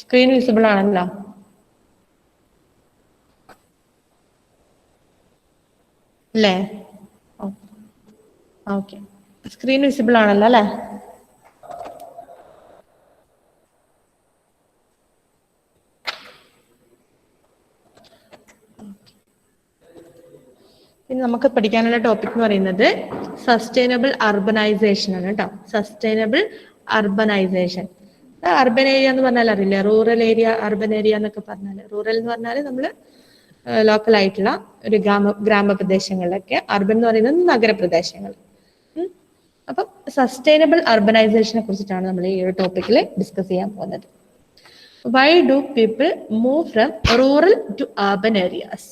Screen visible ആണല്ലോ? അല്ലേ? Okay, screen visible ആണല്ലോ അല്ലേ? ഇനി നമുക്ക് പഠിക്കാനുള്ള ടോപ്പിക് എന്ന് പറയുന്നത് സസ്റ്റൈനബിൾ അർബനൈസേഷൻ ആണ് കേട്ടോ. Sustainable urbanisation. അർബൻ ഏരിയ എന്ന് പറഞ്ഞാൽ അറിയില്ല, റൂറൽ ഏരിയ, അർബൻ ഏരിയ എന്നൊക്കെ പറഞ്ഞാൽ. റൂറൽ എന്ന് പറഞ്ഞാൽ നമ്മൾ ലോക്കൽ ആയിട്ടുള്ള ഒരു ഗ്രാമപ്രദേശങ്ങളിലൊക്കെ, അർബൻ എന്ന് പറയുന്നത് നഗരപ്രദേശങ്ങൾ. അപ്പം സസ്റ്റൈനബിൾ അർബനൈസേഷനെ കുറിച്ചിട്ടാണ് നമ്മൾ ഈ ഒരു ടോപ്പിക്കിൽ ഡിസ്കസ് ചെയ്യാൻ പോകുന്നത്. Why do people move from rural to urban areas?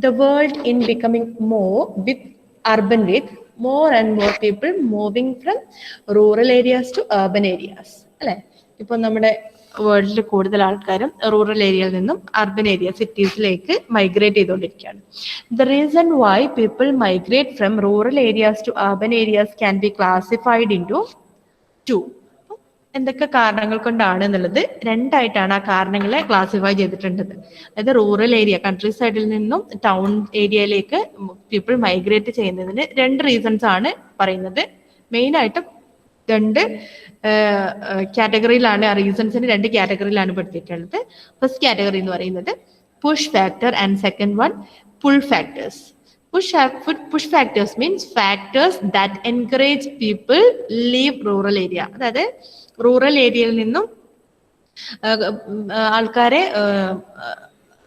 The world in becoming more with urban with more and more people moving from rural areas to urban areas. അല്ലെ? ഇപ്പൊ നമ്മുടെ വേൾഡിൽ കൂടുതൽ ആൾക്കാരും റൂറൽ ഏരിയയിൽ നിന്നും അർബൻ ഏരിയ സിറ്റീസിലേക്ക് മൈഗ്രേറ്റ് ചെയ്തുകൊണ്ടിരിക്കുകയാണ്. The reason why people migrate from rural areas to urban areas can be classified into two. എന്തൊക്കെ കാരണങ്ങൾ കൊണ്ടാണ് എന്നുള്ളത് രണ്ടായിട്ടാണ് ആ കാരണങ്ങളെ ക്ലാസിഫൈ ചെയ്തിട്ടുള്ളത്. അതായത് റൂറൽ ഏരിയ, കൺട്രി സൈഡിൽ നിന്നും ടൗൺ ഏരിയയിലേക്ക് പീപ്പിൾ മൈഗ്രേറ്റ് ചെയ്യുന്നതിന് രണ്ട് റീസൺസ് ആണ് പറയുന്നത്. മെയിൻ ആയിട്ടും രണ്ട് കാറ്റഗറിയിലാണ്, ആ റീസൺസിന് രണ്ട് കാറ്റഗറിയിലാണ് പെടുത്തിയിട്ടുള്ളത്. ഫസ്റ്റ് കാറ്റഗറി എന്ന് പറയുന്നത് push factor and second one pull factors. Push factors means factors that encourage people leave rural area. അതായത് റൂറൽ ഏരിയയിൽ നിന്നും ആൾക്കാരെ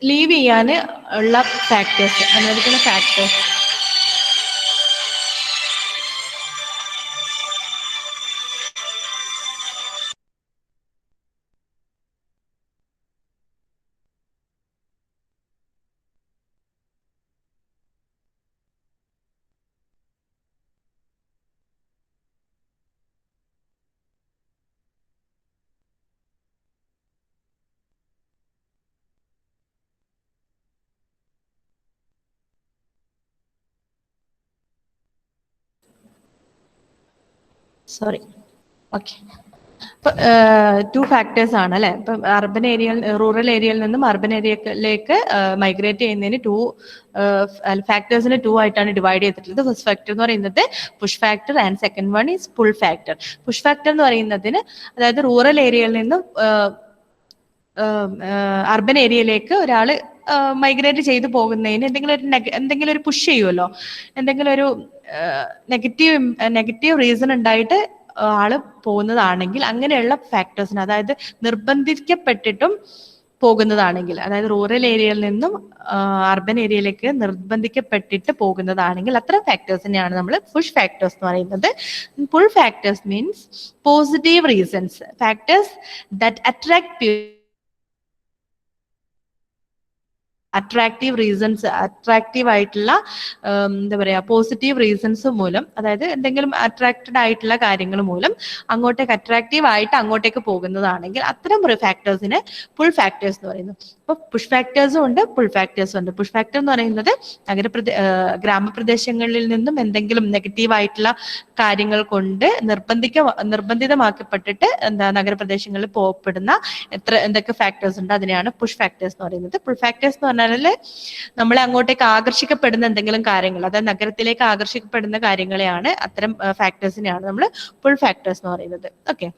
ലീവ് ചെയ്യാൻ ഉള്ള ഫാക്ടേഴ്സ്, അനുവദിക്കുന്ന factors. Sorry, okay. To factors ആണ് അല്ലെ. ഇപ്പം അർബൻ ഏരിയയിൽ, റൂറൽ ഏരിയയിൽ നിന്നും അർബൻ ഏരിയയിലേക്ക് മൈഗ്രേറ്റ് ചെയ്യുന്നതിന് ഫാക്ടേഴ്സിന് ടു ആയിട്ടാണ് ഡിവൈഡ് ചെയ്തിട്ടുള്ളത്. ഫസ്റ്റ് ഫാക്ടർ എന്ന് പറയുന്നത് push factor and second one is pull factor. Push factor എന്ന് പറയുന്നതിന്, അതായത് റൂറൽ ഏരിയയിൽ നിന്നും അർബൻ ഏരിയയിലേക്ക് ഒരാൾ മൈഗ്രേറ്റ് ചെയ്തു പോകുന്നതിന് എന്തെങ്കിലും ഒരു പുഷ് ചെയ്യുമല്ലോ, എന്തെങ്കിലും ഒരു നെഗറ്റീവ് റീസൺ ഉണ്ടായിട്ട് ആള് പോകുന്നതാണെങ്കിൽ, അങ്ങനെയുള്ള ഫാക്ടേഴ്സിന്, അതായത് നിർബന്ധിക്കപ്പെട്ടിട്ടും പോകുന്നതാണെങ്കിൽ, അതായത് റൂറൽ ഏരിയയിൽ നിന്നും അർബൻ ഏരിയയിലേക്ക് നിർബന്ധിക്കപ്പെട്ടിട്ട് പോകുന്നതാണെങ്കിൽ അത്തരം ഫാക്ടേഴ്സിനെയാണ് നമ്മൾ പുഷ് ഫാക്ടേഴ്സ് എന്ന് പറയുന്നത്. Pull factors means positive reasons, factors that attractive ആയിട്ടുള്ള എന്താ പറയാ, പോസിറ്റീവ് റീസൺസ് മൂലം, അതായത് എന്തെങ്കിലും അട്രാക്റ്റഡ് ആയിട്ടുള്ള കാര്യങ്ങൾ മൂലം അട്രാക്റ്റീവ് ആയിട്ട് അങ്ങോട്ടേക്ക് പോകുന്നതാണെങ്കിൽ അത്തരം ഫാക്ടേഴ്സിനെ പുൾ ഫാക്ടേഴ്സ് എന്ന് പറയുന്നു. അപ്പൊ പുഷ് ഫാക്ടേഴ്സും ഉണ്ട്, പുൾ ഫാക്ടേഴ്സും ഉണ്ട്. പുഷ് ഫാക്ടർ എന്ന് പറയുന്നത് ഗ്രാമപ്രദേശങ്ങളിൽ നിന്നും എന്തെങ്കിലും നെഗറ്റീവ് ആയിട്ടുള്ള കാര്യങ്ങൾ കൊണ്ട് നിർബന്ധിതമാക്കപ്പെട്ടിട്ട് നഗരപ്രദേശങ്ങളിൽ പോകപ്പെടുന്ന എന്തൊക്കെ ഫാക്ടേഴ്സ് ഉണ്ട്, അതിനെയാണ് പുഷ് ഫാക്ടേഴ്സ് എന്ന് പറയുന്നത്. പുൾ ഫാക്ടേഴ്സ് എന്ന് പറഞ്ഞാൽ നമ്മളെ അങ്ങോട്ടേക്ക് ആകർഷിക്കപ്പെടുന്ന എന്തെങ്കിലും കാര്യങ്ങൾ, അതായത് നഗരത്തിലേക്ക് ആകർഷിക്കപ്പെടുന്ന കാര്യങ്ങളെയാണ്, അത്തരം ഫാക്ടേഴ്സിനെയാണ് നമ്മൾ പുൾ ഫാക്ടേഴ്സ് എന്ന് പറയുന്നത്. Okay.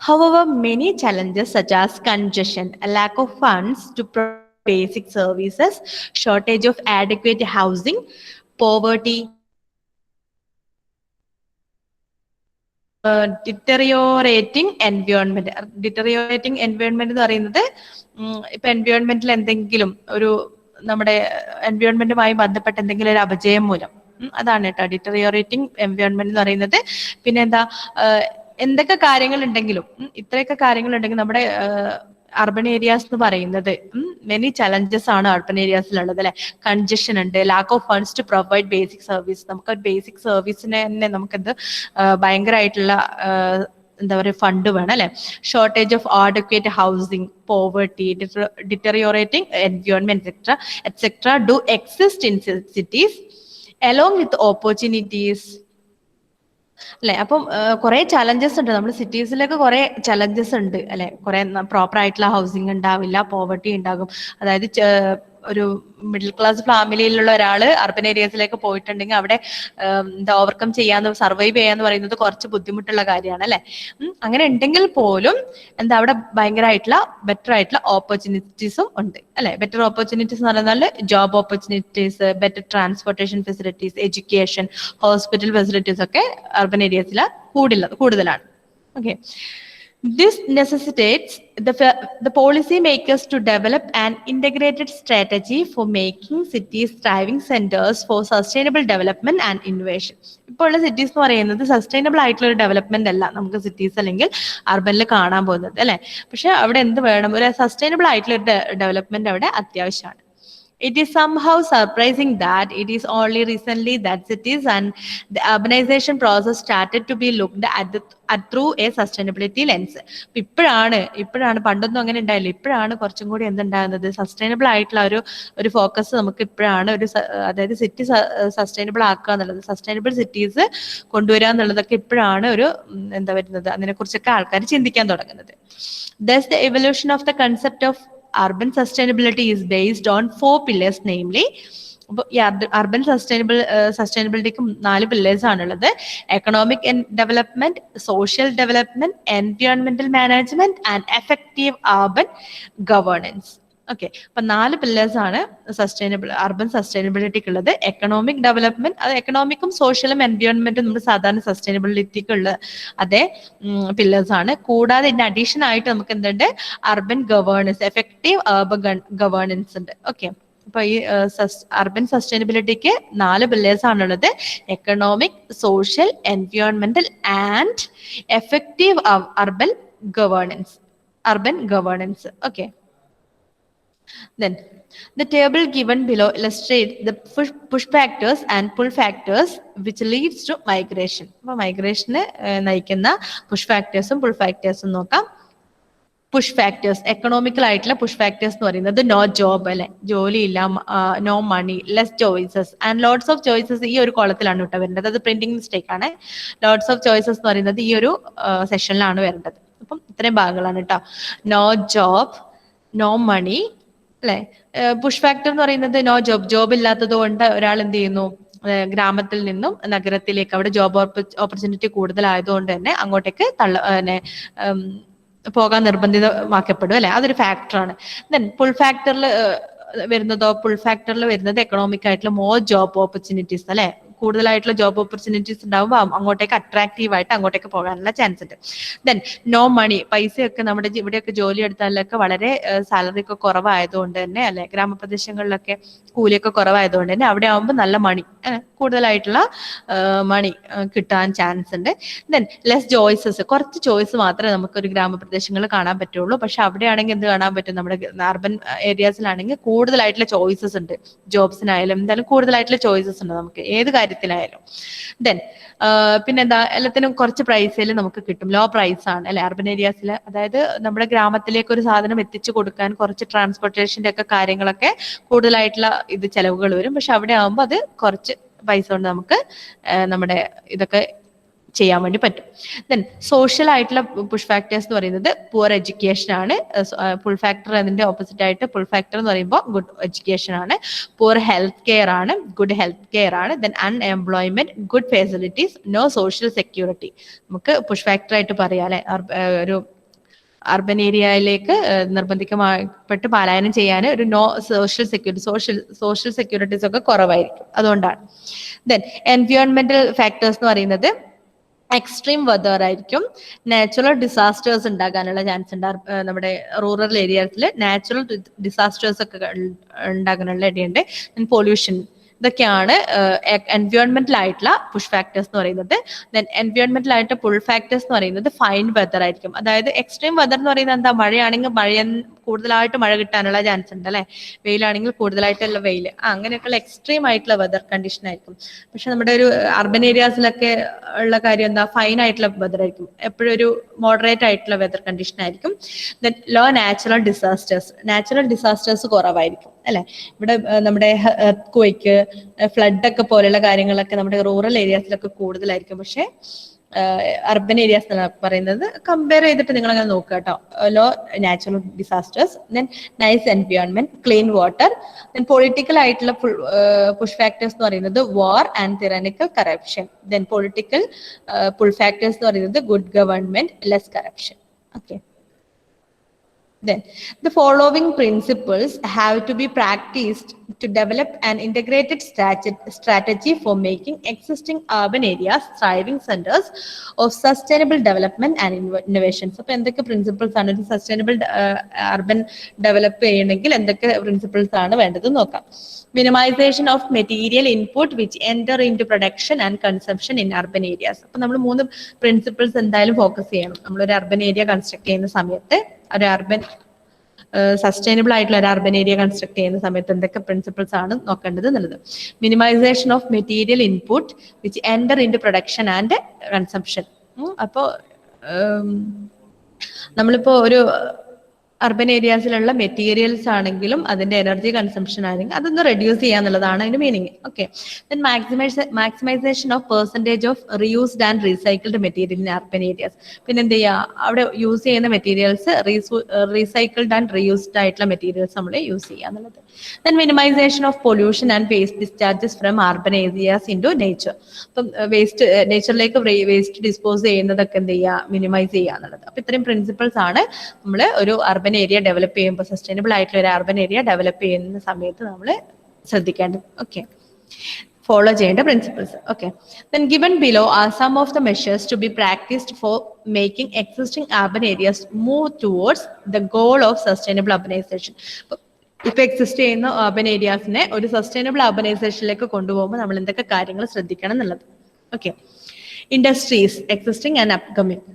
However, many challenges such as congestion, a lack of funds to provide basic services, shortage of adequate housing, poverty, deteriorating environment എന്ന് പറയുന്നത്, ഇപ്പൊ എൻവയോൺമെന്റിൽ എന്തെങ്കിലും ഒരു, നമ്മുടെ എൻവയോൺമെന്റുമായി ബന്ധപ്പെട്ട എന്തെങ്കിലും ഒരു അപജയം മൂലം, അതാണ് കേട്ടോ ഡിറ്ററിയോറേറ്റിംഗ് എൻവയോൺമെന്റ് എന്ന് പറയുന്നത്. പിന്നെ എന്തൊക്കെ കാര്യങ്ങൾ ഉണ്ടെങ്കിലും, ഇത്രയൊക്കെ കാര്യങ്ങൾ ഉണ്ടെങ്കിൽ നമ്മുടെ അർബൻ ഏരിയാസ് എന്ന് പറയുന്നത് മെനി ചലഞ്ചസ് ആണ് അർബൻ ഏരിയാസിലുള്ളത് അല്ലെ. കൺജഷൻ ഉണ്ട്, lack of funds to provide basic service. നമുക്ക് ബേസിക് സർവീസിനെ തന്നെ നമുക്കത് ഭയങ്കരമായിട്ടുള്ള എന്താ പറയുക ഫണ്ട് വേണം അല്ലെ. Shortage of adequate housing, poverty, deteriorating environment etcetera do exist in cities along with opportunities അല്ലെ? അപ്പം കുറെ ചലഞ്ചസ് ഉണ്ട്. നമ്മൾ സിറ്റീസിലൊക്കെ കുറെ ചലഞ്ചസ് ഉണ്ട് അല്ലെ? കുറെ പ്രോപ്പർ ആയിട്ടുള്ള ഹൗസിംഗ് ഉണ്ടാവില്ല, പോവർട്ടി ഉണ്ടാകും. അതായത് ഒരു മിഡിൽ ക്ലാസ് ഫാമിലിയിലുള്ള ഒരാള് അർബൻ ഏരിയസിലേക്ക് പോയിട്ടുണ്ടെങ്കിൽ അവിടെ എന്താ ഓവർകം ചെയ്യാന്ന്, സർവൈവ് ചെയ്യാന്ന് പറയുന്നത് കുറച്ച് ബുദ്ധിമുട്ടുള്ള കാര്യമാണ് അല്ലെ? അങ്ങനെ ഉണ്ടെങ്കിൽ പോലും എന്താ അവിടെ ഭയങ്കരമായിട്ടുള്ള ബെറ്റർ ആയിട്ടുള്ള ഓപ്പർച്യൂണിറ്റീസും ഉണ്ട് അല്ലെ? ബെറ്റർ ഓപ്പർച്യൂണിറ്റീസ് എന്ന് പറഞ്ഞാൽ job opportunities, better transportation facilities, education, hospital facilities ഒക്കെ അർബൻ ഏരിയസിൽ കൂടുതലാണ്. Okay. This necessitates the policymakers to develop an integrated strategy for making cities thriving centers for sustainable development and innovation. ഇപ്പോൾ ഉള്ള cities എന്ന് പറയുന്നത് sustainable ആയിട്ടുള്ള ഒരു development അല്ല നമുക്ക് സിറ്റീസ് അല്ലെങ്കിൽ അർബനിൽ കാണാൻ പോകുന്നത് അല്ലെ? പക്ഷെ അവിടെ എന്ത് വേണം? ഒരു സസ്റ്റൈനബിൾ ആയിട്ടുള്ള ഒരു ഡെവലപ്മെന്റ് അവിടെ അത്യാവശ്യമാണ്. It is somehow surprising that it is only recently that cities and the urbanization process started to be looked at through a sustainability lens. ഇപ്പോഴാണ് പണ്ടൊന്നും അങ്ങനെ ഉണ്ടായില്ല. ഇപ്പോഴാണ് കുറച്ചും കൂടി എന്തുണ്ടാകുന്നത്, സസ്റ്റൈനബിൾ ആയിട്ടുള്ള ഒരു ഫോക്കസ് നമുക്ക് ഇപ്പോഴാണ് അതായത് സിറ്റി സസ്റ്റൈനബിൾ ആക്കുക എന്നുള്ളത്, സസ്റ്റൈനബിൾ സിറ്റീസ് കൊണ്ടുവരിക എന്നുള്ളതൊക്കെ ഇപ്പോഴാണ് എന്താ വരുന്നത്, അതിനെക്കുറിച്ചൊക്കെ ആൾക്കാർ ചിന്തിക്കാൻ തുടങ്ങുന്നത്. Thus the evolution of the concept of urban sustainability is based on 4 pillars, namely urban സസ്റ്റൈനബിലിറ്റിക്ക് 4 പില്ലേഴ്സ് ആണുള്ളത്. എക്കണോമിക് ഡെവലപ്മെന്റ്, സോഷ്യൽ ഡെവലപ്മെന്റ്, എൻവയോൺമെന്റൽ management and effective urban governance. Okay. അപ്പൊ 4 പില്ലേഴ്സ് ആണ് അർബൻ സസ്റ്റൈനബിലിറ്റിക്ക് ഉള്ളത്. എക്കണോമിക് ഡെവലപ്മെന്റ്, അത് എക്കണോമിക്കും സോഷ്യലും എൻവയോൺമെന്റും നമ്മുടെ സാധാരണ സസ്റ്റൈനബിലിറ്റിക്ക് ഉള്ള അതേ പില്ലേഴ്സ് ആണ്. കൂടാതെ ഇതിന്റെ അഡീഷൻ ആയിട്ട് നമുക്ക് എന്തുണ്ട്, urban governance, effective urban governance ഉണ്ട്. ഓക്കെ. അപ്പൊ ഈ അർബൻ സസ്റ്റൈനബിലിറ്റിക്ക് 4 പില്ലേഴ്സ് ആണുള്ളത്. എക്കണോമിക്, സോഷ്യൽ, എൻവയോൺമെന്റൽ and effective urban governance. Okay. Then the table given below illustrates the push factors and pull factors which leads to migration. അപ്പോൾ മൈഗ്രേഷന് നയിക്കുന്ന push ഫാക്ടേഴ്സും pull ഫാക്ടേഴ്സും നോക്കാം. പുഷ് ഫാക്ടേഴ്സ്, എക്കണോമിക്കൽ ആയിട്ടുള്ള പുഷ് ഫാക്ടേഴ്സ് എന്ന് പറയുന്നത് no job അല്ലെ, ജോലിയില്ല, no money, less choices and lots of choices. ഈ ഒരു കോളത്തിലാണ് കേട്ടോ വരേണ്ടത്. അത് പ്രിന്റിംഗ് മിസ്റ്റേക്ക് ആണ്. ലോട്ട്സ് ഓഫ് ചോയ്സസ് എന്ന് പറയുന്നത് ഈ ഒരു സെഷനിലാണ് വരേണ്ടത്. അപ്പം ഇത്രയും ഭാഗങ്ങളാണ് കേട്ടോ. നോ ജോബ്, നോ മണി അല്ലെ. പുഷ് ഫാക്ടർ എന്ന് പറയുന്നത് നോ ജോബ് ഇല്ലാത്തത് കൊണ്ട് ഒരാൾ എന്ത് ചെയ്യുന്നു, ഗ്രാമത്തിൽ നിന്നും നഗരത്തിലേക്ക്, അവിടെ ജോബ് ഓപ്പർച്യൂണിറ്റി കൂടുതലായതുകൊണ്ട് തന്നെ അങ്ങോട്ടേക്ക് പോകാൻ നിർബന്ധിതമാക്കപ്പെടും അല്ലെ. അതൊരു ഫാക്ടറാണ്. ദെൻ പുൾ ഫാക്ടറിൽ വരുന്നത് എക്കണോമിക് ആയിട്ടുള്ള മോർ ജോബ് ഓപ്പർച്യൂണിറ്റീസ് അല്ലെ. കൂടുതലായിട്ടുള്ള ജോബ് ഓപ്പർച്യൂണിറ്റീസ് ഉണ്ടാവുമ്പോൾ അങ്ങോട്ടേക്ക് അട്രാക്റ്റീവ് ആയിട്ട് അങ്ങോട്ടേക്ക് പോകാനുള്ള ചാൻസ് ഉണ്ട്. ദെൻ നോ മണി, പൈസയൊക്കെ നമ്മുടെ ഇവിടെയൊക്കെ ജോലി എടുത്താലൊക്കെ വളരെ സാലറി ഒക്കെ കുറവായതുകൊണ്ട് തന്നെ അല്ലെ, ഗ്രാമപ്രദേശങ്ങളിലൊക്കെ കൂലിയൊക്കെ കുറവായതുകൊണ്ട് തന്നെ അവിടെ ആവുമ്പോൾ നല്ല മണി, കൂടുതലായിട്ടുള്ള മണി കിട്ടാൻ ചാൻസ് ഉണ്ട്. ദെൻ ലെസ് ചോയ്സസ്, കുറച്ച് ചോയ്സ് മാത്രമേ നമുക്ക് ഒരു ഗ്രാമപ്രദേശങ്ങളിൽ കാണാൻ പറ്റുള്ളൂ. പക്ഷെ അവിടെയാണെങ്കിൽ എന്ത് കാണാൻ പറ്റും, നമ്മുടെ അർബൻ ഏരിയാസിലാണെങ്കിൽ കൂടുതലായിട്ടുള്ള ചോയ്സസ് ഉണ്ട്. ജോബ്സിനായാലും എന്തായാലും കൂടുതലായിട്ടുള്ള ചോയ്സസ് ഉണ്ട് നമുക്ക് ഏത് കാര്യത്തിലായാലും. ദെൻ പിന്നെന്താ, എല്ലാത്തിനും കുറച്ച് പ്രൈസിൽ നമുക്ക് കിട്ടും. ലോ പ്രൈസ് ആണ് അല്ലെ അർബൻ ഏരിയാസിൽ. അതായത് നമ്മുടെ ഗ്രാമത്തിലേക്ക് ഒരു സാധനം എത്തിച്ചു കൊടുക്കാൻ കുറച്ച് ട്രാൻസ്പോർട്ടേഷന്റെ ഒക്കെ കാര്യങ്ങളൊക്കെ കൂടുതലായിട്ടുള്ള ചെലവുകൾ വരും. പക്ഷെ അവിടെ ആകുമ്പോൾ അത് കുറച്ച് പൈസ കൊണ്ട് നമുക്ക് നമ്മുടെ ഇതൊക്കെ ചെയ്യാൻ വേണ്ടി പറ്റും. ദെൻ സോഷ്യൽ ആയിട്ടുള്ള പുഷ് ഫാക്ടേഴ്സ് എന്ന് പറയുന്നത് പുവർ എഡ്യൂക്കേഷൻ ആണ്. പുൾ ഫാക്ടർ അതിന്റെ ഓപ്പോസിറ്റ് ആയിട്ട് പുൾ ഫാക്ടർ എന്ന് പറയുമ്പോൾ ഗുഡ് എഡ്യൂക്കേഷൻ ആണ്. പുവർ ഹെൽത്ത് കെയർ ആണ്, ഗുഡ് ഹെൽത്ത് കെയർ ആണ്. Then unemployment, good facilities, no social security. നമുക്ക് പുഷ് ഫാക്ടർ ആയിട്ട് പറയാം അല്ലെ. ഒരു അർബൻ ഏരിയയിലേക്ക് നിർബന്ധിക്കപ്പെട്ട് പലായനം ചെയ്യാൻ ഒരു നോ സോഷ്യൽ സെക്യൂരിറ്റീസ് ഒക്കെ കുറവായിരിക്കും, അതുകൊണ്ടാണ്. ദെൻ എൻവയോൺമെന്റൽ ഫാക്ടേഴ്സ് എന്ന് പറയുന്നത് എക്സ്ട്രീം വെതർ ആയിരിക്കും. നാച്ചുറൽ ഡിസാസ്റ്റേഴ്സ് ഉണ്ടാകാനുള്ള ചാൻസ് ഉണ്ട്. നമ്മുടെ റൂറൽ ഏരിയാസിൽ നാച്ചുറൽ ഡിസാസ്റ്റേഴ്സ് ഒക്കെ ഉണ്ടാകാനുള്ള ഇടയുണ്ട്. പൊല്യൂഷൻ, ഇതൊക്കെയാണ് എൻവയോൺമെന്റൽ ആയിട്ടുള്ള പുഷ് ഫാക്ടേഴ്സ് എന്ന് പറയുന്നത്. ദെൻ എൻവയോൺമെന്റൽ ആയിട്ട് പുൾ ഫാക്ടേഴ്സ് എന്ന് പറയുന്നത് ഫൈൻ വെതർ ആയിരിക്കും. അതായത് എക്സ്ട്രീം വെതർ എന്ന് പറയുന്നത് എന്താ, മഴയാണെങ്കിൽ കൂടുതലായിട്ട് മഴ കിട്ടാനുള്ള ചാൻസ് ഉണ്ട് അല്ലെ. വെയിലാണെങ്കിൽ കൂടുതലായിട്ടുള്ള വെയിൽ, അങ്ങനെയൊക്കെയുള്ള എക്സ്ട്രീം ആയിട്ടുള്ള വെതർ കണ്ടീഷൻ ആയിരിക്കും. പക്ഷെ നമ്മുടെ ഒരു അർബൻ ഏരിയാസിലൊക്കെ ഉള്ള കാര്യം എന്താ, ഫൈൻ ആയിട്ടുള്ള വെതർ ആയിരിക്കും. എപ്പോഴും ഒരു മോഡറേറ്റ് ആയിട്ടുള്ള വെതർ കണ്ടീഷൻ ആയിരിക്കും. ദെൻ ലോ നാച്ചുറൽ ഡിസാസ്റ്റേഴ്സ് കുറവായിരിക്കും. അല്ലെ. ഇവിടെ നമ്മുടെ എർത്ത് ക്വേക്ക്, ഫ്ലഡ് ഒക്കെ പോലെയുള്ള കാര്യങ്ങളൊക്കെ നമ്മുടെ റൂറൽ ഏരിയാസിലൊക്കെ കൂടുതലായിരിക്കും. പക്ഷെ അർബൻ ഏരിയാസ് എന്നാണ് പറയുന്നത്. കമ്പയർ ചെയ്തിട്ട് നിങ്ങൾ അങ്ങനെ നോക്കുക കേട്ടോ. Low natural disasters, then nice environment, clean water, then political ആയിട്ടുള്ള പുഷ് ഫാക്ടേഴ്സ് എന്ന് പറയുന്നത് war and tyrannical corruption, then political pull factors എന്ന് പറയുന്നത് good government, less corruption. Okay. Then, the following principles have to be practiced to develop an integrated strategy for making existing urban areas thriving centers of sustainable development and innovations. അപ്പോൾ എന്തൊക്കെ principles ആണ് ഒരു sustainable urban develop ചെയ്യണമെങ്കിൽ എന്തൊക്കെ principles ആണ് വേണ്ടത് നോക്കാം. Minimization of material input which enter into production and consumption in urban areas. അപ്പൊ നമ്മൾ 3 പ്രിൻസിപ്പിൾസ് എന്തായാലും ഫോക്കസ് ചെയ്യണം. നമ്മളൊരു അർബൻ ഏരിയ കൺസ്ട്രക്ട് ചെയ്യുന്ന സമയത്ത്, ഒരു അർബൻ സസ്റ്റൈനബിൾ ആയിട്ടുള്ള ഒരു അർബൻ ഏരിയ കൺസ്ട്രക്ട് ചെയ്യുന്ന സമയത്ത് എന്തൊക്കെ പ്രിൻസിപ്പിൾസ് ആണ് നോക്കേണ്ടത് എന്നുള്ളത്. Minimization of material input which enter into production and consumption. അപ്പോൾ നമ്മളിപ്പോ ഒരു അർബൻ ഏരിയാസിലുള്ള മെറ്റീരിയൽസ് ആണെങ്കിലും അതിന്റെ എനർജി കൺസംഷൻ ആണെങ്കിലും അതൊന്ന് റെഡ്യൂസ് ചെയ്യാന്നുള്ളതാണ് അതിന്റെ meaning. Okay. Then maximization of percentage of reused and recycled material in urban areas. പിന്നെ എന്ത് ചെയ്യുക, അവിടെ യൂസ് ചെയ്യുന്ന മെറ്റീരിയൽസ് റീസൈക്കിൾഡ് ആൻഡ് റീയൂസ്ഡ് ആയിട്ടുള്ള മെറ്റീരിയൽസ് നമ്മൾ യൂസ് ചെയ്യുക എന്നുള്ളത്. Then minimization of pollution and waste discharges from urban areas into nature. അപ്പം വേസ്റ്റ് നേച്ചറിലേക്ക് വേസ്റ്റ് ഡിസ്പോസ് ചെയ്യുന്നതൊക്കെ എന്ത് ചെയ്യുക, മിനിമൈസ് ചെയ്യുക എന്നുള്ളത്. അപ്പൊ ഇത്രയും പ്രിൻസിപ്പിൾസ് ആണ് നമ്മൾ ഒരു അർബൻ ഏരിയ ഡെവലപ്പ് ചെയ്യുമ്പോൾ, സസ്റ്റൈനബിൾ ആയിട്ടുള്ള ഒരു അർബൻ ഏരിയ ഡെവലപ്പ് ചെയ്യുന്ന സമയത്ത് നമ്മൾ ശ്രദ്ധിക്കേണ്ടത്. ഓക്കെ, ഫോളോ ചെയ്യേണ്ട principles. Okay. Then given below are some of the measures to be practiced for making existing urban areas move towards the goal of sustainable urbanization. ഇപ്പൊ exist ചെയ്യുന്ന urban ഏരിയാസിനെ ഒരു sustainable അർബനൈസേഷനിലേക്ക് കൊണ്ടുപോകുമ്പോൾ നമ്മൾ എന്തൊക്കെ കാര്യങ്ങൾ ശ്രദ്ധിക്കണം എന്നുള്ളത്. Okay. Industries existing and upcoming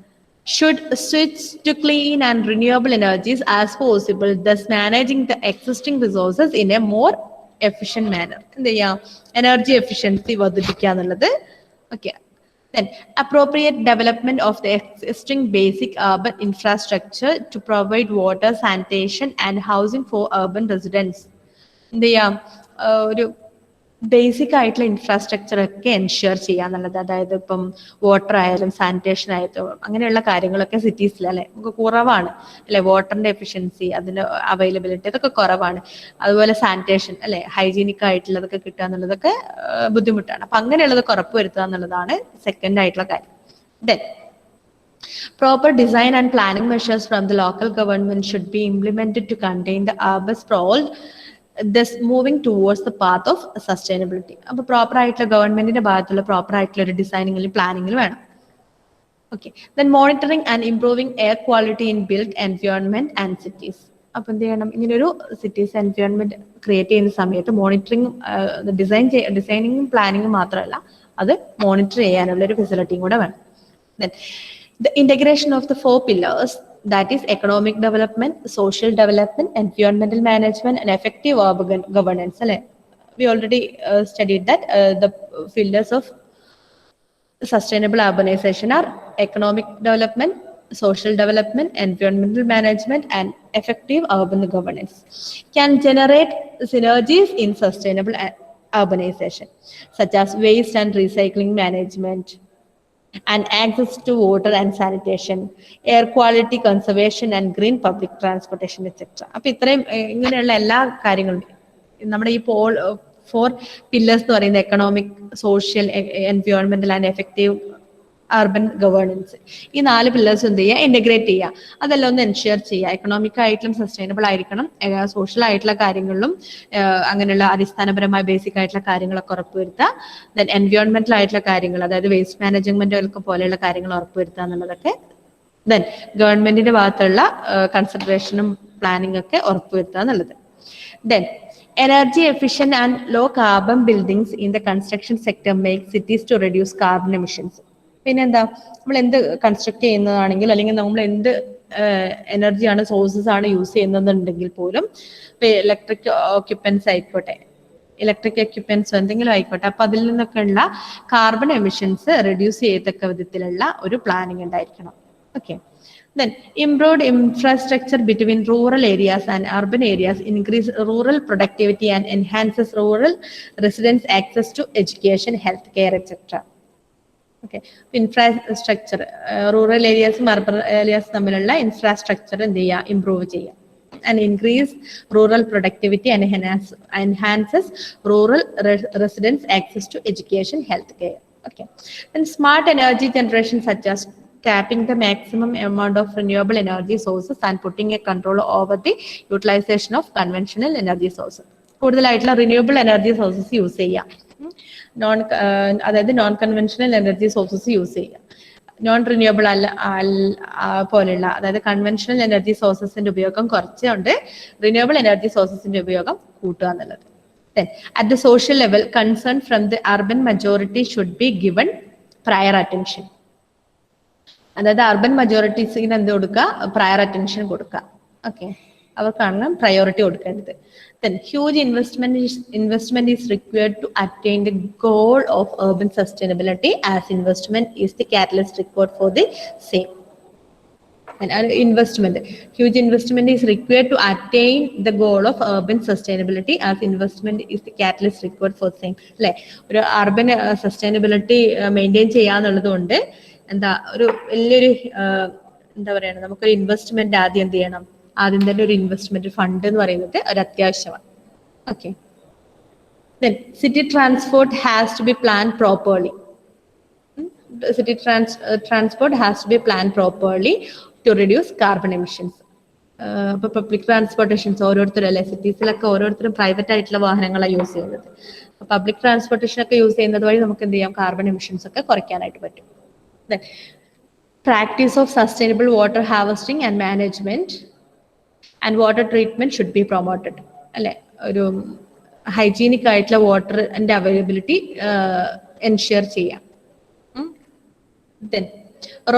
should switch to clean and renewable energies as possible, thus managing the existing resources in a more efficient manner. എന്ത് ചെയ്യാം, എനർജി എഫിഷ്യൻസി വർദ്ധിപ്പിക്കുക എന്നുള്ളത്. Okay. Then appropriate development of the existing basic urban infrastructure to provide water, sanitation and housing for urban residents. എന്ത് ചെയ്യാം, ഒരു basic ആയിട്ടുള്ള infrastructure ഒക്കെ ensure ചെയ്യാന്നുള്ളത്. അതായത് ഇപ്പം വാട്ടർ ആയാലും സാനിറ്റേഷൻ ആയാലും അങ്ങനെയുള്ള കാര്യങ്ങളൊക്കെ സിറ്റീസിൽ അല്ലെ നമുക്ക് കുറവാണ് അല്ലെ. വാട്ടറിന്റെ എഫിഷ്യൻസി, അതിന്റെ അവൈലബിലിറ്റി അതൊക്കെ കുറവാണ്. അതുപോലെ സാനിറ്റേഷൻ അല്ലെ, ഹൈജീനിക് ആയിട്ടുള്ളതൊക്കെ കിട്ടുക എന്നുള്ളതൊക്കെ ബുദ്ധിമുട്ടാണ്. അപ്പൊ അങ്ങനെയുള്ളതൊക്കെ ഉറപ്പുവരുത്തുക എന്നുള്ളതാണ് സെക്കൻഡ് ആയിട്ടുള്ള കാര്യം. Then proper design and planning measures from the local government should be implemented to contain the urban sprawl, thus moving towards the path of sustainability. അപ്പൊ പ്രോപ്പർ ആയിട്ടുള്ള ഗവൺമെന്റിന്റെ ഭാഗത്തുള്ള പ്രോപ്പർ ആയിട്ടുള്ള ഒരു ഡിസൈനിങ്ങിലും പ്ലാനിങ്ങിലും വേണം. Okay. Then monitoring and improving air quality in build environment and cities. അപ്പൊ എന്ത് ചെയ്യണം, ഇങ്ങനൊരു സിറ്റീസ് എൻവയോൺമെന്റ് ക്രിയേറ്റ് ചെയ്യുന്ന സമയത്ത് മോണിറ്ററിംഗ്, ഡിസൈനിങ്ങും പ്ലാനിങ്ങും മാത്രമല്ല അത് മോണിറ്റർ ചെയ്യാനുള്ള ഒരു ഫെസിലിറ്റിയും കൂടെ വേണം. Then the integration of the 4 pillars, that is economic development, social development, environmental management and effective urban governance. We already studied that the pillars of sustainable urbanization are economic development, social development, environmental management and effective urban governance. Can generate synergies in sustainable urbanization such as waste and recycling management and access to water and sanitation, air quality conservation and green public transportation, etc. അപ്പൊ ഇത്രയും ഇങ്ങനെയുള്ള എല്ലാ കാര്യങ്ങളും നമ്മുടെ ഈ 4 pillars എന്ന് പറയുന്നത് economic, social, എൻവയോൺമെന്റൽ ആൻഡ് എഫക്റ്റീവ് അർബൻ ഗവേണൻസ്, ഈ 4 പില്ലേഴ്സ് എന്ത് ചെയ്യുക, ഇന്റഗ്രേറ്റ് ചെയ്യുക. അതെല്ലാം ഒന്ന് എൻഷുർ ചെയ്യുക. എക്കണോമിക് ആയിട്ടും സസ്റ്റൈനബിൾ ആയിരിക്കണം, സോഷ്യൽ ആയിട്ടുള്ള കാര്യങ്ങളിലും അങ്ങനെയുള്ള അടിസ്ഥാനപരമായ ബേസിക് ആയിട്ടുള്ള കാര്യങ്ങളൊക്കെ ഉറപ്പുവരുത്തുക. ദെൻ എൻവയോൺമെന്റൽ ആയിട്ടുള്ള കാര്യങ്ങൾ, അതായത് വേസ്റ്റ് മാനേജ്മെന്റ് പോലെയുള്ള കാര്യങ്ങൾ ഉറപ്പുവരുത്തുക എന്നുള്ളതൊക്കെ. ദെൻ ഗവൺമെന്റിന്റെ ഭാഗത്തുള്ള കൺസിഡറേഷനും പ്ലാനിംഗ് ഒക്കെ ഉറപ്പുവരുത്തുക എന്നുള്ളത്. Then energy efficient and low carbon buildings in the construction sector make cities to reduce carbon emissions. പിന്നെന്താ, നമ്മൾ എന്ത് കൺസ്ട്രക്ട് ചെയ്യുന്നതാണെങ്കിൽ അല്ലെങ്കിൽ നമ്മൾ എന്ത് എനർജിയാണ് സോഴ്സസ് ആണ് യൂസ് ചെയ്യുന്നതെന്നുണ്ടെങ്കിൽ പോലും ഇലക്ട്രിക് ഓക്യുപ്പൻസ് ആയിക്കോട്ടെ, ഇലക്ട്രിക് എക്യുപ്മെന്റ്സ് എന്തെങ്കിലും ആയിക്കോട്ടെ, അപ്പൊ അതിൽ നിന്നൊക്കെ ഉള്ള കാർബൺ എമിഷൻസ് റെഡ്യൂസ് ചെയ്യത്തക്ക വിധത്തിലുള്ള ഒരു പ്ലാനിങ് ഉണ്ടായിരിക്കണം. Okay. Then improved infrastructure between rural areas and urban areas increase rural productivity and enhances rural residents' access to education, healthcare, etc. Okay, infrastructure, rural areas and urban areas തമ്മിലുള്ള infrastructure എന്ത് ചെയ്യുക, improve ചെയ്യുക, and increase rural productivity and enhances rural residents' access to education, healthcare. Okay, and smart energy generation such as tapping the maximum amount of renewable energy sources and putting a control over the utilization of conventional energy sources. കൂടുതലായിട്ടുള്ള renewable energy sources use ചെയ്യുക, അതായത് non conventional energy sources use ചെയ്യുക. Non renewable പോലെയുള്ള, അതായത് conventional energy സോഴ്സസിന്റെ ഉപയോഗം കുറച്ചുകൊണ്ട് renewable energy സോഴ്സസിന്റെ ഉപയോഗം കൂട്ടുക എന്നുള്ളത്. Then, at the social level, concern from the urban majority should be given prior attention. അതായത് അർബൻ മജോറിറ്റീസിന് എന്ത് കൊടുക്കുക, പ്രയർ അറ്റൻഷൻ കൊടുക്കുക. ഓക്കെ, അവർക്കാണ് പ്രയോറിറ്റി കൊടുക്കേണ്ടത്. Then, huge investment is required to attain the goal of urban sustainability, as investment is the catalyst required for the same. And huge investment is required to attain the goal of urban sustainability, as investment is the catalyst required for the same. അല്ലെ, ഒരു urban sustainability maintain ചെയ്യാന്നുള്ളത് കൊണ്ട് എന്താ ഒരു വലിയൊരു എന്താ പറയുക, നമുക്കൊരു ഇൻവെസ്റ്റ്മെന്റ് ആദ്യം എന്ത് ചെയ്യണം, ആദ്യം തന്നെ ഒരു ഇൻവെസ്റ്റ്മെന്റ് ഫണ്ട് എന്ന് പറയുന്നത് ഒരു അത്യാവശ്യമാണ്. Okay, then city transport has to be planned properly. City transport has to be planned properly to reduce carbon emissions. ഇപ്പൊ പബ്ലിക് ട്രാൻസ്പോർട്ടേഷൻസ് ഓരോരുത്തരല്ലേ, സിറ്റീസിലൊക്കെ ഓരോരുത്തരും പ്രൈവറ്റ് ആയിട്ടുള്ള വാഹനങ്ങളാണ് യൂസ് ചെയ്യുന്നത്. പബ്ലിക് ട്രാൻസ്പോർട്ടേഷൻ ഒക്കെ യൂസ് ചെയ്യുന്നത് വഴി നമുക്ക് എന്ത് ചെയ്യാം, കാർബൺ എമിഷൻസ് ഒക്കെ കുറയ്ക്കാനായിട്ട് പറ്റും. Then, practice of sustainable water harvesting and management and water treatment should be promoted. അല്ലെ, ഒരു ഹൈജീനിക് ആയിട്ടുള്ള വാട്ടറിന്റെ അവൈലബിലിറ്റി എൻഷുർ ചെയ്യാം. Then,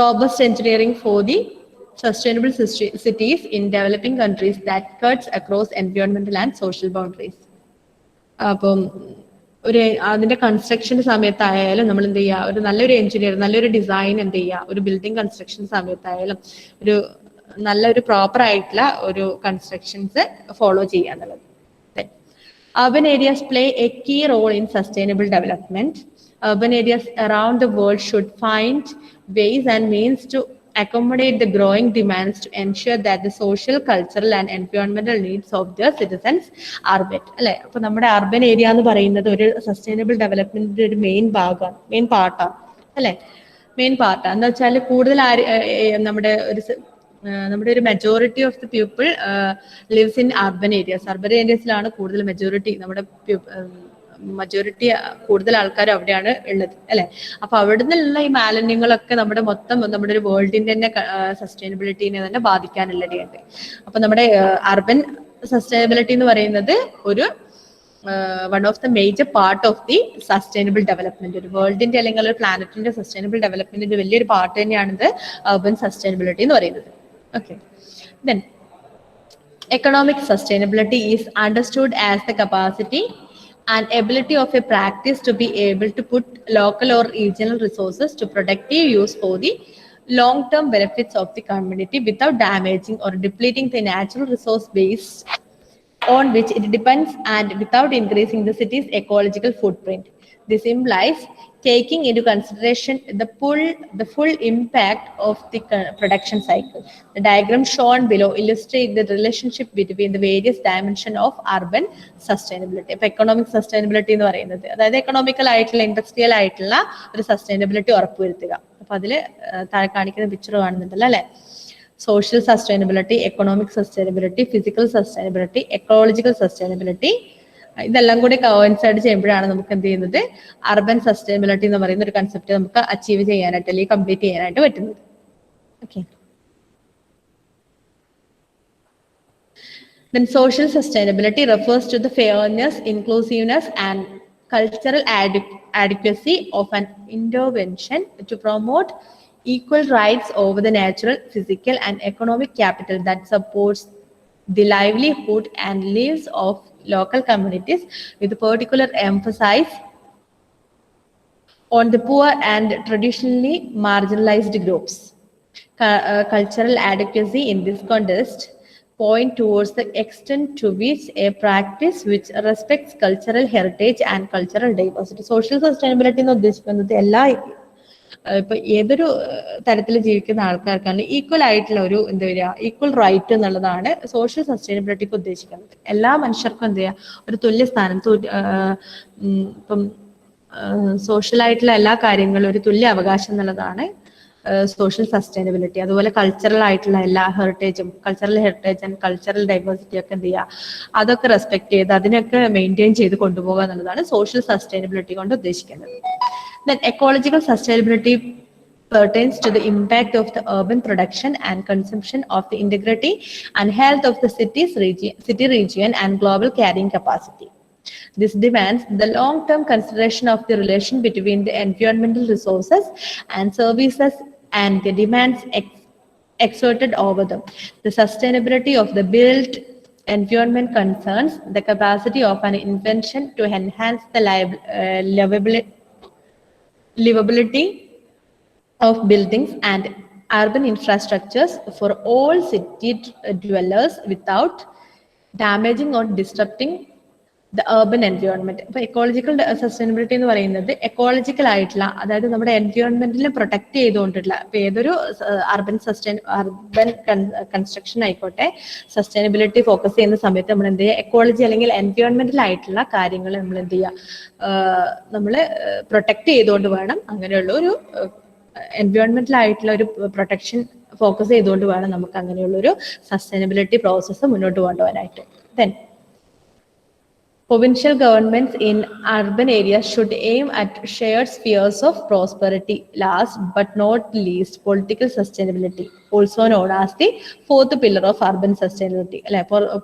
robust engineering for the sustainable cities in developing countries that cuts across environmental and social boundaries. അപ്പം ഒരു അതിന്റെ construction സമയത്തായാലും നമ്മൾ എന്ത് ചെയ്യുക, ഒരു നല്ലൊരു എഞ്ചിനീയർ, നല്ലൊരു ഡിസൈൻ എന്ത് ചെയ്യുക, ഒരു ബിൽഡിംഗ് കൺസ്ട്രക്ഷൻ സമയത്തായാലും ഒരു നല്ലൊരു പ്രോപ്പർ ആയിട്ടുള്ള ഒരു കൺസ്ട്രക്ഷൻസ് ഫോളോ ചെയ്യുക എന്നുള്ളത്. Urban areas play a key role in sustainable development. Urban areas around the world should find ways and means to accommodate the growing demands to ensure that the social, cultural and environmental needs of their citizens are met. അല്ലെ, അപ്പൊ നമ്മുടെ urban area എന്ന് പറയുന്നത് ഒരു sustainable ഡെവലപ്മെന്റിന്റെ ഒരു main പാർട്ടാണ്. അല്ലെ, main പാർട്ടാണ്. എന്താ വെച്ചാൽ കൂടുതൽ നമ്മുടെ ഒരു majority of the people lives in urban areas. Urban ഏരിയസിലാണ് കൂടുതൽ മെജോറിറ്റി, നമ്മുടെ മജോറിറ്റി കൂടുതൽ ആൾക്കാർ അവിടെയാണ് ഉള്ളത്. അല്ലെ, അപ്പൊ അവിടെ നിന്നുള്ള ഈ മാലിന്യങ്ങളൊക്കെ നമ്മുടെ ഒരു വേൾഡിന്റെ തന്നെ സസ്റ്റൈനബിലിറ്റിനെ തന്നെ ബാധിക്കാനുള്ളതുണ്ട്. അപ്പൊ നമ്മുടെ അർബൻ സസ്റ്റൈനബിലിറ്റി എന്ന് പറയുന്നത് ഒരു one of the major part of the sustainable development. ഒരു വേൾഡിന്റെ അല്ലെങ്കിൽ ഒരു പ്ലാനറ്റിന്റെ സസ്റ്റൈനബിൾ ഡെവലപ്മെന്റിന്റെ വലിയൊരു പാർട്ട് തന്നെയാണിത് അർബൻ സസ്റ്റൈനബിലിറ്റി എന്ന് പറയുന്നത്. Okay, then economic sustainability is understood as the capacity and ability of a practice to be able to put local or regional resources to productive use for the long-term benefits of the community without damaging or depleting the natural resource base on which it depends and without increasing the city's ecological footprint. This implies taking into consideration the full impact of the production cycle. The diagram shown below illustrates the relationship between the various dimensions of urban sustainability. If economic sustainability എന്ന് പറയുന്നത്, അതായത് economical ആയിട്ടുള്ള industrial ആയിട്ടുള്ള ഒരു sustainability ഉറപ്പുവരുത്തുക. അപ്പൊ അതില് താഴെ കാണിക്കുന്ന പിക്ചർ കാണുന്നുണ്ടല്ലോ അല്ലെ, social sustainability, economic sustainability, physical sustainability, ecological sustainability, ഇതെല്ലാം കൂടി കോയിൻസൈഡ് ചെയ്യുമ്പോഴാണ് നമുക്ക് എന്ത് ചെയ്യുന്നത്, അർബൻ സസ്റ്റൈനബിലിറ്റി എന്ന് പറയുന്ന ഒരു കൺസെപ്റ്റ് നമുക്ക് അച്ചീവ് ചെയ്യാനായിട്ട് അല്ലെങ്കിൽ കംപ്ലീറ്റ് ചെയ്യാനായിട്ട് പറ്റുന്നത്. Okay, then social sustainability refers to the fairness, inclusiveness and cultural adequacy of an intervention to promote equal rights over the natural, physical and economic capital that supports the livelihood and lives of local communities, with particular emphasis on the poor and traditionally marginalized groups. Cultural adequacy in this context point towards the extent to which a practice which respects cultural heritage and cultural diversity. Social sustainability എന്ന് ഉദ്ദേശിക്കുന്നത് എല്ലാ ഇപ്പൊ ഏതൊരു തരത്തിൽ ജീവിക്കുന്ന ആൾക്കാർക്കാണ് equal ആയിട്ടുള്ള ഒരു എന്താ പറയുക ഈക്വൽ റൈറ്റ് എന്നുള്ളതാണ് സോഷ്യൽ സസ്റ്റൈനബിലിറ്റിക്ക് ഉദ്ദേശിക്കുന്നത്. എല്ലാ മനുഷ്യർക്കും എന്ത് ചെയ്യുക ഒരു തുല്യ സ്ഥാനം, ഇപ്പം സോഷ്യൽ ആയിട്ടുള്ള എല്ലാ കാര്യങ്ങളും ഒരു തുല്യ അവകാശം എന്നുള്ളതാണ് സോഷ്യൽ സസ്റ്റൈനബിലിറ്റി. അതുപോലെ കൾച്ചറൽ ആയിട്ടുള്ള എല്ലാ cultural heritage and cultural diversity ഒക്കെ എന്ത് ചെയ്യുക അതൊക്കെ റെസ്പെക്ട് ചെയ്ത് അതിനൊക്കെ മെയിൻറ്റെയിൻ ചെയ്ത് കൊണ്ടുപോകുക എന്നുള്ളതാണ് സോഷ്യൽ സസ്റ്റൈനബിലിറ്റി കൊണ്ട് ഉദ്ദേശിക്കുന്നത്. Then ecological sustainability pertains to the impact of the urban production and consumption of the integrity and health of the city region and global carrying capacity. This demands the long-term consideration of the relation between the environmental resources and services and the demands exerted over them. The sustainability of the built environment concerns the capacity of an invention to enhance the livability of buildings and urban infrastructures for all city dwellers without damaging or disrupting the urban environment. ഇപ്പോൾ ecological sustainability എന്ന് പറയുന്നത് ecological ആയിട്ടുള്ള, അതായത് നമ്മുടെ എൻവയോൺമെന്റിനെ protect ചെയ്തുകൊണ്ടുള്ള, ഇപ്പൊ ഏതൊരു urban construction ആയിക്കോട്ടെ സസ്റ്റൈനബിലിറ്റി ഫോക്കസ് ചെയ്യുന്ന സമയത്ത് നമ്മൾ എന്ത് ചെയ്യുക, എക്കോളജി അല്ലെങ്കിൽ എൻവയോൺമെന്റൽ ആയിട്ടുള്ള കാര്യങ്ങൾ നമ്മൾ എന്ത് ചെയ്യുക, നമ്മൾ പ്രൊട്ടക്ട് ചെയ്തുകൊണ്ട് വേണം, അങ്ങനെയുള്ള ഒരു എൻവയോൺമെന്റൽ ആയിട്ടുള്ള ഒരു പ്രൊട്ടക്ഷൻ ഫോക്കസ് ചെയ്തുകൊണ്ട് വേണം നമുക്ക് അങ്ങനെയുള്ള ഒരു സസ്റ്റൈനബിലിറ്റി പ്രോസസ്സ് മുന്നോട്ട് കൊണ്ടുപോകാനായിട്ട്. Then provincial governments in urban areas should aim at shared spheres of prosperity. Last but not least, political sustainability, also known as the fourth pillar of urban sustainability.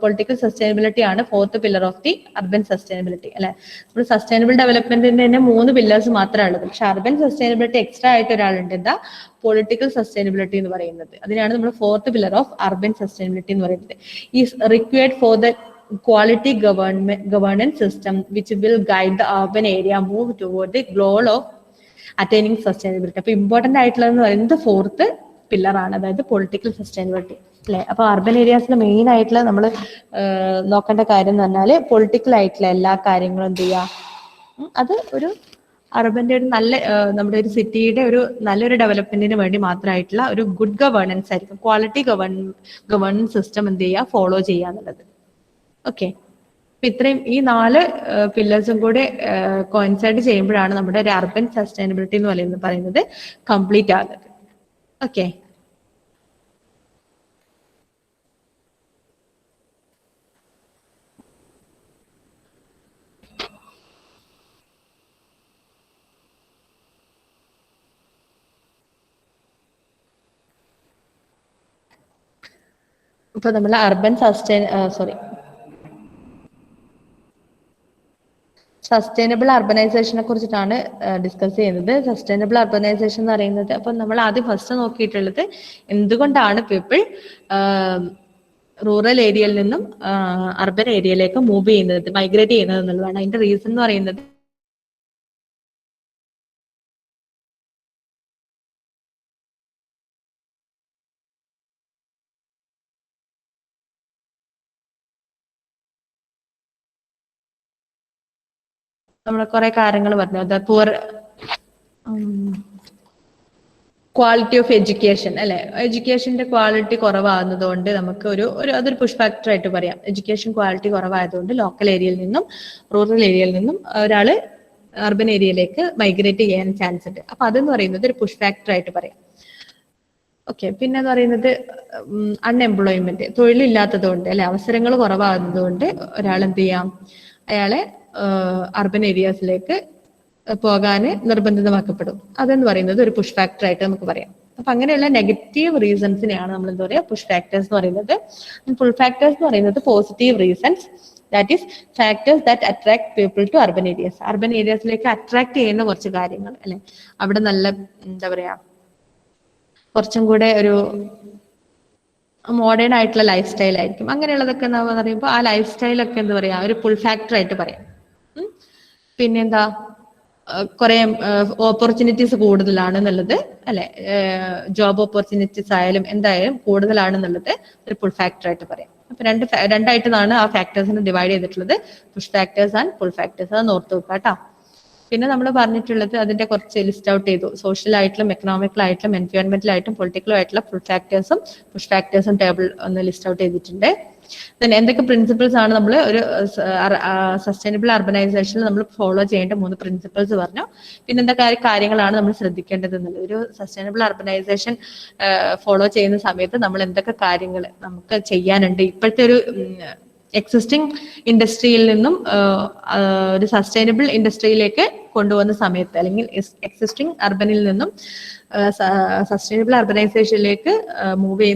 Political sustainability ആണ് fourth pillar of the urban sustainability. നമ്മൾ sustainable ഡെവലപ്മെന്റിന്റെ തന്നെ 3 pillars മാത്രമേ ഉള്ളത്. പക്ഷെ urban sustainability extra ആയിട്ട് ഒരാളുണ്ട്, എന്താ political sustainability എന്ന് പറയുന്നത്. അതിനാണ് നമ്മൾ fourth pillar of urban sustainability എന്ന് പറയുന്നത്. Is required for the quality governance system which will guide the urban area move toward the goal of attaining sustainability. അപ്പൊ ഇമ്പോർട്ടന്റ് ആയിട്ടുള്ളതെന്ന് പറയുന്നത് ഫോർത്ത് പില്ലർ ആണ്, അതായത് പൊളിറ്റിക്കൽ സസ്റ്റൈനബിലിറ്റി അല്ലെ. അപ്പൊ അർബൻ ഏരിയാസിൽ മെയിൻ ആയിട്ടുള്ള നമ്മൾ നോക്കേണ്ട കാര്യം എന്ന് പറഞ്ഞാല് പൊളിറ്റിക്കൽ ആയിട്ടുള്ള എല്ലാ കാര്യങ്ങളും എന്ത് ചെയ്യുക, അത് ഒരു അർബന്റെ ഒരു നല്ല നമ്മുടെ ഒരു സിറ്റിയുടെ ഒരു നല്ലൊരു ഡെവലപ്മെന്റിന് വേണ്ടി മാത്രമായിട്ടുള്ള ഒരു ഗുഡ് ഗവേണൻസ് ആയിരിക്കും. ക്വാളിറ്റി ഗവേണൻസ് സിസ്റ്റം എന്ത് ചെയ്യുക, ഫോളോ ചെയ്യുക എന്നുള്ളത്. ഓക്കെ, അപ്പൊ ഇത്രയും ഈ 4 പില്ലേഴ്സും കൂടെ കോയിൻസൈഡ് ചെയ്യുമ്പോഴാണ് നമ്മുടെ ഒരു അർബൻ സസ്റ്റൈനബിലിറ്റി എന്ന് പറയുന്നത് കംപ്ലീറ്റ് ആകുന്നത്. ഓക്കെ, ഇപ്പൊ നമ്മൾ അർബൻ സസ്റ്റൈനബിൾ അർബനൈസേഷനെ കുറിച്ചിട്ടാണ് ഡിസ്കസ് ചെയ്യുന്നത്. സസ്റ്റൈനബിൾ അർബനൈസേഷൻ എന്ന് പറയുന്നത്, അപ്പൊ നമ്മൾ ആദ്യം ഫസ്റ്റ് നോക്കിയിട്ടുള്ളത് എന്തുകൊണ്ടാണ് പീപ്പിൾ റൂറൽ ഏരിയയിൽ നിന്നും അർബൻ ഏരിയയിലേക്ക് മൂവ് ചെയ്യുന്നത്, മൈഗ്രേറ്റ് ചെയ്യുന്നത് എന്നുള്ളതാണ്. അതിന്റെ റീസൺ എന്ന് പറയുന്നത് നമ്മളെ കുറെ കാര്യങ്ങൾ പറഞ്ഞു. അത് പുവർ ക്വാളിറ്റി ഓഫ് എഡ്യൂക്കേഷൻ അല്ലെ, എഡ്യൂക്കേഷന്റെ ക്വാളിറ്റി കുറവാകുന്നത് കൊണ്ട് നമുക്ക് അതൊരു പുഷ് ഫാക്ടർ ആയിട്ട് പറയാം. എഡ്യൂക്കേഷൻ ക്വാളിറ്റി കുറവായതുകൊണ്ട് ലോക്കൽ ഏരിയയിൽ നിന്നും റൂറൽ ഏരിയയിൽ നിന്നും ഒരാള് അർബൻ ഏരിയയിലേക്ക് മൈഗ്രേറ്റ് ചെയ്യാൻ ചാൻസ് ഉണ്ട്. അപ്പൊ അതെന്ന് പറയുന്നത് ഒരു പുഷ് ഫാക്ടർ ആയിട്ട് പറയാം. ഓക്കെ, പിന്നെ എന്ന് പറയുന്നത് അൺഎംപ്ലോയ്മെന്റ്, തൊഴിലില്ലാത്തത് കൊണ്ട് അല്ലെ, അവസരങ്ങൾ കുറവാകുന്നത് കൊണ്ട് ഒരാൾ എന്ത് ചെയ്യാം, അയാളെ അർബൻ ഏരിയാസിലേക്ക് പോകാൻ നിർബന്ധിതമാക്കപ്പെടും. അതെന്ന് പറയുന്നത് ഒരു പുഷ് ഫാക്ടർ ആയിട്ട് നമുക്ക് പറയാം. അപ്പൊ അങ്ങനെയുള്ള നെഗറ്റീവ് റീസൺസിനെയാണ് നമ്മൾ എന്താ പറയുക പുഷ് ഫാക്ടേഴ്സ് എന്ന് പറയുന്നത്. പുൾ ഫാക്ടേഴ്സ് എന്ന് പറയുന്നത് positive reasons, that is factors that attract people to urban areas. Urban ഏരിയാസിലേക്ക് അട്രാക്ട് ചെയ്യുന്ന കുറച്ച് കാര്യങ്ങൾ അല്ലെ, അവിടെ നല്ല എന്താ പറയാ കുറച്ചും കൂടെ ഒരു മോഡേൺ ആയിട്ടുള്ള ലൈഫ് സ്റ്റൈൽ ആയിരിക്കും. അങ്ങനെയുള്ളതൊക്കെ എന്താ പറയുമ്പോൾ ആ ലൈഫ് സ്റ്റൈലൊക്കെ എന്താ പറയാ ഒരു പുൾ ഫാക്ടർ ആയിട്ട് പറയാം. പിന്നെന്താ കുറെ ഓപ്പർച്യൂണിറ്റീസ് കൂടുതലാണ് എന്നുള്ളത് അല്ലെ, ജോബ് ഓപ്പർച്യൂണിറ്റീസ് ആയാലും എന്തായാലും കൂടുതലാണെന്നുള്ളത് ഒരു പുൾ ഫാക്ടർ ആയിട്ട് പറയാം. അപ്പൊ രണ്ടായിട്ടാണ് ആ ഫാക്ടേഴ്സിനെ ഡിവൈഡ് ചെയ്തിട്ടുള്ളത്, push factors and pull factors. അത് ഓർത്ത് വെക്കുക കേട്ടോ. പിന്നെ നമ്മൾ പറഞ്ഞിട്ടുള്ളത് അതിന്റെ കുറച്ച് ലിസ്റ്റ് ഔട്ട് ചെയ്തു. സോഷ്യൽ ആയിട്ടും എക്കണോമിക്കൽ ആയിട്ടും എൻവയോൺമെന്റൽ ആയിട്ടും പൊളിറ്റിക്കലും ആയിട്ടുള്ള ഫുൾ ഫാക്ടേഴ്സും പുഷ് ഫാക്ടേഴ്സും ടേബിൾ ഒന്ന് ലിസ്റ്റ് ഔട്ട് ചെയ്തിട്ടുണ്ട്. then എന്തൊക്കെ പ്രിൻസിപ്പിൾസ് ആണ് നമ്മൾ ഒരു സസ്റ്റൈനബിൾ അർബനൈസേഷനിൽ നമ്മൾ ഫോളോ ചെയ്യേണ്ട 3 പ്രിൻസിപ്പിൾസ് പറഞ്ഞു. പിന്നെ എന്തൊക്കെ കാര്യങ്ങളാണ് നമ്മൾ ശ്രദ്ധിക്കേണ്ടത് എന്നുള്ളത്. ഒരു സസ്റ്റൈനബിൾ അർബനൈസേഷൻ ഫോളോ ചെയ്യുന്ന സമയത്ത് നമ്മൾ എന്തൊക്കെ കാര്യങ്ങൾ നമുക്ക് ചെയ്യാനുണ്ട്, ഇപ്പോഴത്തെ ഒരു എക്സിസ്റ്റിംഗ് ഇൻഡസ്ട്രിയിൽ നിന്നും ഒരു സസ്റ്റൈനബിൾ ഇൻഡസ്ട്രിയിലേക്ക് കൊണ്ടുപോകുന്ന സമയത്ത്, അല്ലെങ്കിൽ എക്സിസ്റ്റിംഗ് അർബനിൽ നിന്നും സസ്റ്റൈനബിൾ അർബനൈസേഷനിലേക്ക് മൂവ്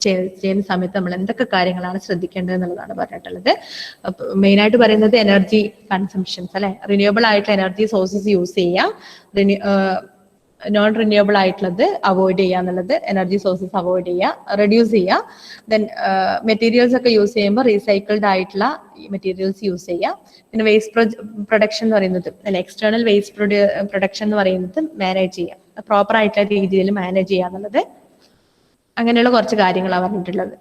ചെയ്യുന്ന സമയത്ത് നമ്മൾ എന്തൊക്കെ കാര്യങ്ങളാണ് ശ്രദ്ധിക്കേണ്ടത് എന്നുള്ളതാണ് പറഞ്ഞിട്ടുള്ളത്. മെയിൻ ആയിട്ട് പറയുന്നത് എനർജി കൺസംഷൻസ് അല്ലെ, റിന്യൂവബിൾ ആയിട്ടുള്ള എനർജി സോഴ്സസ് യൂസ് ചെയ്യാം, നോൺ റിന്യൂവബിൾ ആയിട്ടുള്ളത് അവോയ്ഡ് ചെയ്യുക എന്നുള്ളത്, എനർജി സോഴ്സസ് അവോയ്ഡ് ചെയ്യുക, റെഡ്യൂസ് ചെയ്യുക. ദെൻ മെറ്റീരിയൽസ് ഒക്കെ യൂസ് ചെയ്യുമ്പോൾ റീസൈക്കിൾഡ് ആയിട്ടുള്ള മെറ്റീരിയൽസ് യൂസ് ചെയ്യുക. പിന്നെ വേസ്റ്റ് പ്രൊഡക്ഷൻ എന്ന് പറയുന്നത് അല്ലെ, എക്സ്റ്റേണൽ വേസ്റ്റ് പ്രൊഡക്ഷൻ എന്ന് പറയുന്നത് മാനേജ് ചെയ്യുക, പ്രോപ്പർ ആയിട്ടുള്ള രീതിയിൽ മാനേജ് ചെയ്യുക എന്നുള്ളത്. അങ്ങനെയുള്ള കുറച്ച് കാര്യങ്ങളാണ് പറഞ്ഞിട്ടുള്ളത്.